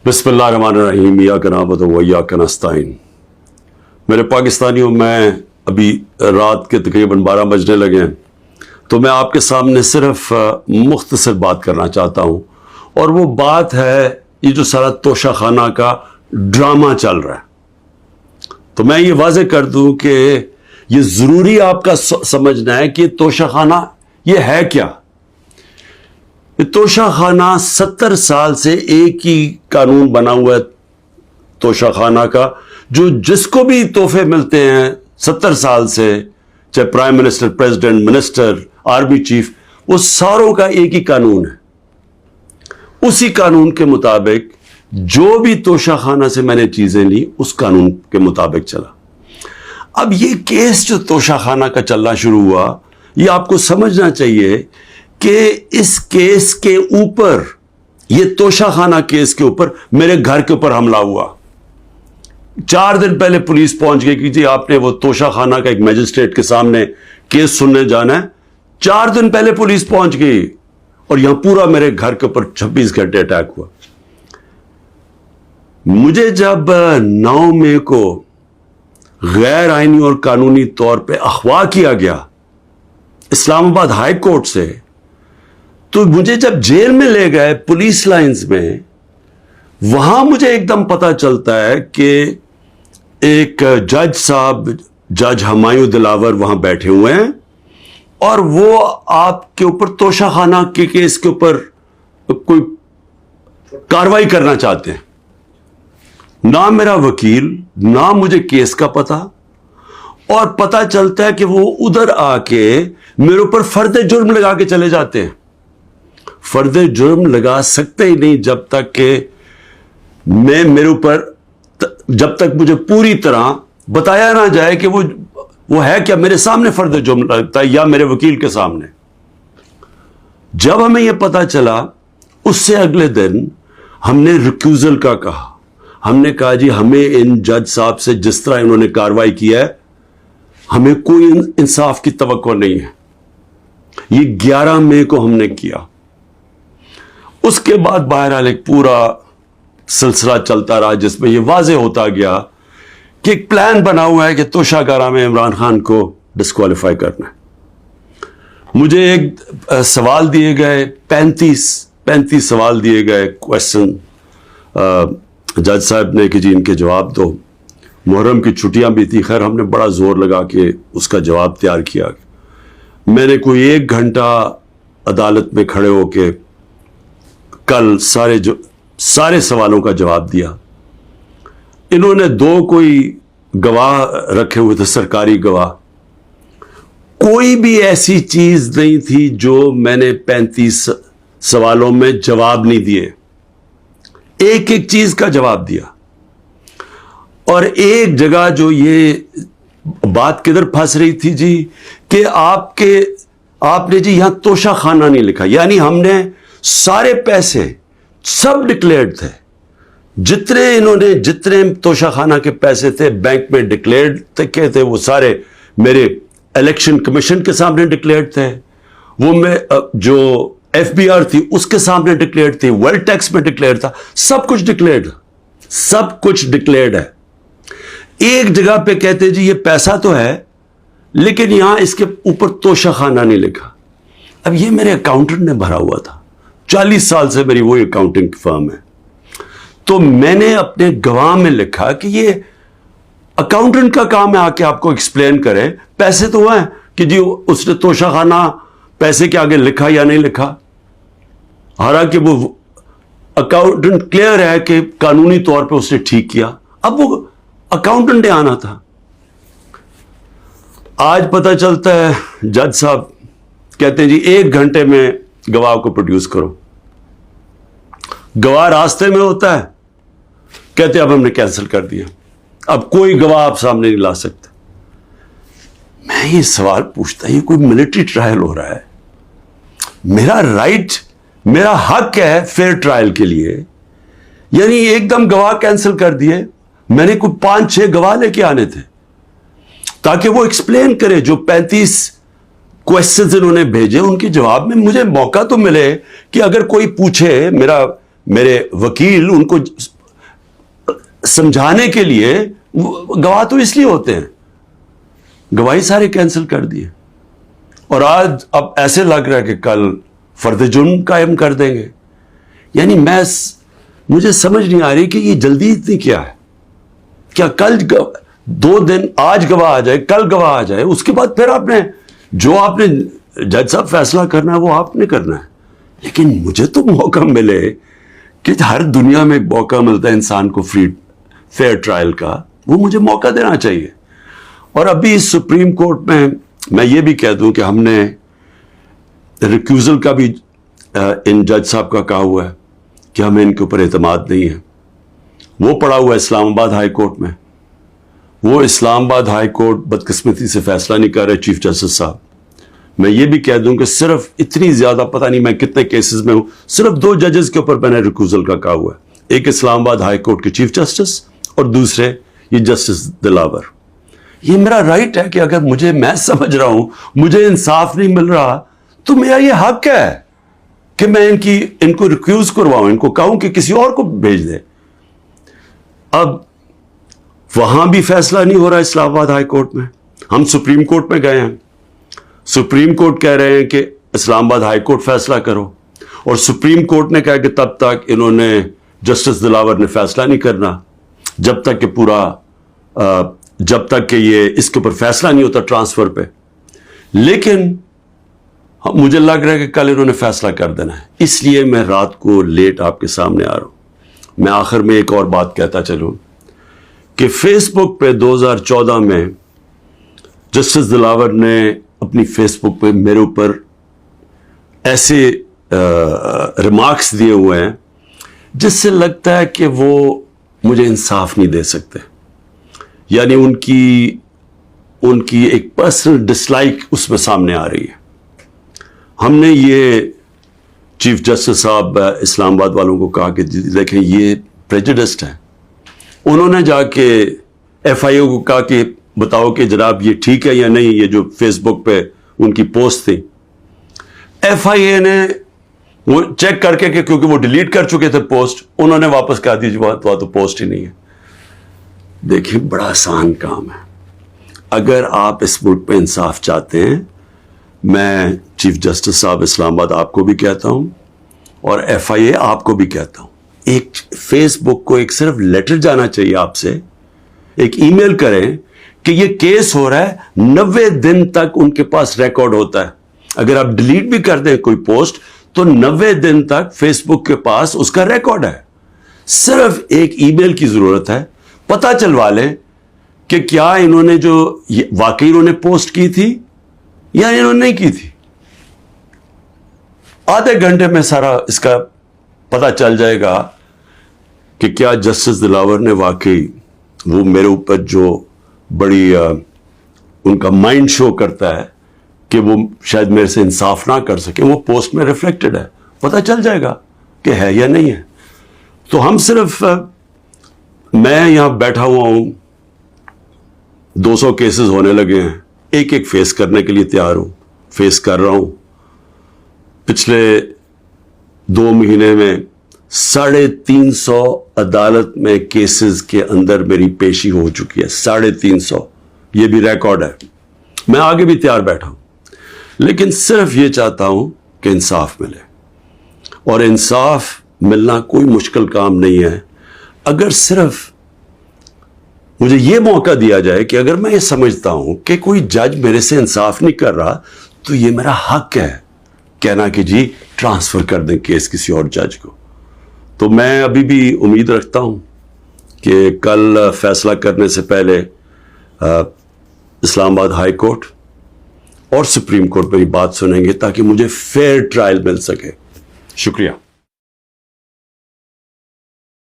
बिस्मिल्लाहिर्रहमानिर्रहीम इय्याका नअबुदु व इय्याका नस्तईन। मेरे पाकिस्तानियों, मैं अभी रात के तकरीबन 12 बजने लगे हैं, तो मैं आपके सामने सिर्फ मुख्तसर बात करना चाहता हूँ। और वो बात है ये जो सारा तोशाखाना का ड्रामा चल रहा है। तो मैं ये वाज़े कर दूं कि ये ज़रूरी आपका समझना है कि तोशाखाना ये है क्या। ये तोशाखाना 70 साल से एक ही कानून बना हुआ है तोशाखाना का, जो जिसको भी तोहफे मिलते हैं 70 साल से, चाहे prime minister, president, minister, army chief, वो सारों का एक ही कानून है। उसी कानून के मुताबिक जो भी तोशाखाना से मैंने चीजें ली, उस कानून के मुताबिक चला। अब ये केस जो तोशाखाना का चलना शुरू हुआ, ये आपको समझना चाहिए कि इस केस के ऊपर, ये तोशाखाना केस के ऊपर मेरे घर के ऊपर हमला हुआ। 4 दिन पहले पुलिस पहुंच गई कि जी आपने वो तोशाखाना का एक मजिस्ट्रेट के सामने केस सुनने जाना है। 4 दिन पहले पुलिस पहुंच गई और यहां पूरा मेरे घर के ऊपर 26 घंटे अटैक हुआ। मुझे जब 9 मई को गैर आईनी और कानूनी तौर पे अगवा किया गया इस्लामाबाद हाई कोर्ट से, तो मुझे जब जेल में ले गए पुलिस लाइंस में, वहां मुझे एकदम पता चलता है कि एक जज साहब, जज हुमायूं दिलावर वहां बैठे हुए हैं और वो आपके ऊपर तोशाखाना के केस के ऊपर कोई कार्रवाई करना चाहते हैं। ना मेरा वकील, ना मुझे केस का पता, और पता चलता है कि वो उधर आके मेरे ऊपर फर्द जुर्म लगा के चले जाते हैं। फर्द जुर्म लगा सकते ही नहीं जब तक कि मेरे ऊपर, जब तक मुझे पूरी तरह बताया ना जाए कि वो है क्या, मेरे सामने फर्द जुर्म लगता है या मेरे वकील के सामने। जब हमें यह पता चला, उससे अगले दिन हमने रिक्यूजल का कहा। हमने कहा जी हमें इन जज साहब से जिस तरह इन्होंने कार्रवाई किया है, हमें कोई इंसाफ की तवक्को नहीं है। ये 11 मई को हमने किया। उसके बाद बहरहाल एक पूरा सिलसिला चलता रहा जिसमें यह वाज़ेह होता गया कि एक प्लान बना हुआ है कि तोशाखाना में इमरान खान को डिस्क्वालीफाई करना है। मुझे एक सवाल दिए गए, 35 सवाल दिए गए, क्वेश्चन जज साहब ने कि जी इनके जवाब दो। मुहर्रम की छुट्टियां भी थी, खैर हमने बड़ा जोर लगा के उसका जवाब तैयार किया। मैंने कोई 1 घंटा अदालत में खड़े होके कल सारे सवालों का जवाब दिया। इन्होंने 2 कोई गवाह रखे हुए थे, सरकारी गवाह। कोई भी ऐसी चीज नहीं थी जो मैंने 35 सवालों में जवाब नहीं दिए। एक एक चीज का जवाब दिया। और एक जगह जो ये बात किधर फंस रही थी जी, कि आपने जी यहां तोशाखाना नहीं लिखा, यानी हमने सारे पैसे सब डिक्लेयर्ड थे। जितने तोशाखाना के पैसे थे बैंक में डिक्लेयर्ड थे, वो सारे मेरे इलेक्शन कमीशन के सामने डिक्लेयर्ड थे। वो मैं जो FBR थी उसके सामने डिक्लेयर्ड थी, वेल्थ टैक्स में डिक्लेयर्ड था, सब कुछ डिक्लेयर्ड है। एक जगह पे कहते जी ये पैसा तो है, लेकिन यहां इसके ऊपर तोशाखाना नहीं लिखा। अब ये मेरे अकाउंटेंट ने भरा हुआ था, 40 साल से मेरी वो अकाउंटिंग फर्म है। तो मैंने अपने गवाह में लिखा कि ये अकाउंटेंट का काम है आके आपको एक्सप्लेन करे, पैसे तो हैं कि जी उसने तोशाखाना पैसे के आगे लिखा या नहीं लिखा। हालांकि वो अकाउंटेंट क्लियर है कि कानूनी तौर पे उसने ठीक किया। अब वो अकाउंटेंट ने आना था। आज पता चलता है जज साहब कहते हैं जी 1 घंटे में गवाह को प्रोड्यूस करो। गवाह रास्ते में होता है, कहते अब हमने कैंसिल कर दिया, अब कोई गवाह आप सामने नहीं ला सकते। मैं ये सवाल पूछता, ये कोई मिलिट्री ट्रायल हो रहा है? मेरा राइट, मेरा हक है फेयर ट्रायल के लिए, यानी एकदम गवाह कैंसिल कर दिए। मैंने कोई 5-6 गवाह लेके आने थे ताकि वो एक्सप्लेन करे। जो 35 क्वेश्चंस इन्होंने भेजे उनके जवाब में मुझे मौका तो मिले कि अगर कोई पूछे, मेरे वकील उनको समझाने के लिए गवाह तो इसलिए होते हैं, गवाही सारे कैंसिल कर दिए और आज अब ऐसे लग रहा है कि कल फर्द जुर्म कायम कर देंगे। यानी मुझे समझ नहीं आ रही कि ये जल्दी इतनी क्या है। क्या कल 2 दिन, आज गवाह आ जाए, कल गवाह आ जाए, उसके बाद फिर आपने जज साहब फैसला करना है वो आपने करना है। लेकिन मुझे तो मौका मिले कि हर दुनिया में मौका मिलता है इंसान को फेयर ट्रायल का, वो मुझे मौका देना चाहिए। और अभी सुप्रीम कोर्ट में मैं ये भी कह दूं कि हमने रिक्यूजल का भी इन जज साहब का कहा हुआ है कि हमें इनके ऊपर एतमाद नहीं है। वो पड़ा हुआ है इस्लामाबाद हाई कोर्ट में। वो इस्लामाबाद हाई कोर्ट बदकिस्मती से फैसला नहीं कर रहे चीफ जस्टिस साहब। मैं ये भी कह दूं कि सिर्फ इतनी ज्यादा, पता नहीं मैं कितने केसेस में हूं, सिर्फ 2 जजेस के ऊपर मैंने रिक्यूजल का कहा हुआ है। एक इस्लामाबाद हाई कोर्ट के चीफ जस्टिस और दूसरे ये जस्टिस दिलावर। ये मेरा राइट है कि अगर मैं समझ रहा हूं मुझे इंसाफ नहीं मिल रहा तो मेरा ये हक है कि मैं इनको रिक्यूज करवाऊं, इनको कहूं कि किसी और को भेज दे। अब वहां भी फैसला नहीं हो रहा इस्लामाबाद हाई कोर्ट में। हम सुप्रीम कोर्ट में गए हैं, सुप्रीम कोर्ट कह रहे हैं कि इस्लामाबाद हाई कोर्ट फैसला करो, और सुप्रीम कोर्ट ने कहा कि तब तक इन्होंने जस्टिस दिलावर ने फैसला नहीं करना जब तक कि ये इसके ऊपर फैसला नहीं होता ट्रांसफर पे। लेकिन मुझे लग रहा है कि कल इन्होंने फैसला कर देना है, इसलिए मैं रात को लेट आपके सामने आ रहा हूं। मैं आखिर में एक और बात कहता चलूं कि फेसबुक पे 2014 में जस्टिस दिलावर ने अपनी फेसबुक पे मेरे ऊपर ऐसे रिमार्क्स दिए हुए हैं जिससे लगता है कि वो मुझे इंसाफ नहीं दे सकते। यानी उनकी एक पर्सनल डिसलाइक उसमें सामने आ रही है। हमने ये चीफ जस्टिस साहब इस्लामाबाद वालों को कहा कि देखें ये प्रेजुडिस्ड है। उन्होंने जाके FIO को कहा कि बताओ कि जनाब ये ठीक है या नहीं, ये जो फेसबुक पे उनकी पोस्ट थी। FIA ने वो चेक करके कि क्योंकि वो डिलीट कर चुके थे पोस्ट, उन्होंने वापस कहा दी वहां तो पोस्ट ही नहीं है। देखिए बड़ा आसान काम है। अगर आप इस मुल्क पे इंसाफ चाहते हैं, मैं चीफ जस्टिस साहब इस्लामाबाद आपको भी कहता हूं और FIA आपको भी कहता हूं, एक फेसबुक को एक सिर्फ लेटर जाना चाहिए आपसे, एक ईमेल करें कि ये केस हो रहा है। 90 दिन तक उनके पास रिकॉर्ड होता है। अगर आप डिलीट भी कर दें कोई पोस्ट तो 90 दिन तक फेसबुक के पास उसका रिकॉर्ड है। सिर्फ एक ईमेल की जरूरत है, पता चलवा लें कि क्या इन्होंने वाकई इन्होंने पोस्ट की थी या इन्होंने नहीं की थी। आधे घंटे में सारा इसका पता चल जाएगा कि क्या जस्टिस दिलावर ने वाकई वो मेरे ऊपर जो बड़ी उनका माइंड शो करता है कि वो शायद मेरे से इंसाफ ना कर सके, वो पोस्ट में रिफ्लेक्टेड है। पता चल जाएगा कि है या नहीं है। तो हम सिर्फ मैं यहां बैठा हुआ हूं, 200 केसेस होने लगे हैं, एक एक फेस करने के लिए तैयार हूं, फेस कर रहा हूं। पिछले 2 महीने में 350 अदालत में केसेस के अंदर मेरी पेशी हो चुकी है। 350, ये भी रिकॉर्ड है। मैं आगे भी तैयार बैठा हूं, लेकिन सिर्फ ये चाहता हूं कि इंसाफ मिले। और इंसाफ मिलना कोई मुश्किल काम नहीं है। अगर सिर्फ मुझे ये मौका दिया जाए कि अगर मैं ये समझता हूं कि कोई जज मेरे से इंसाफ नहीं कर रहा, तो ये मेरा हक है कहना कि जी ट्रांसफर कर दें केस किसी और जज को। तो मैं अभी भी उम्मीद रखता हूं कि कल फैसला करने से पहले इस्लामाबाद हाई कोर्ट और सुप्रीम कोर्ट मेरी बात सुनेंगे ताकि मुझे फेयर ट्रायल मिल सके। शुक्रिया।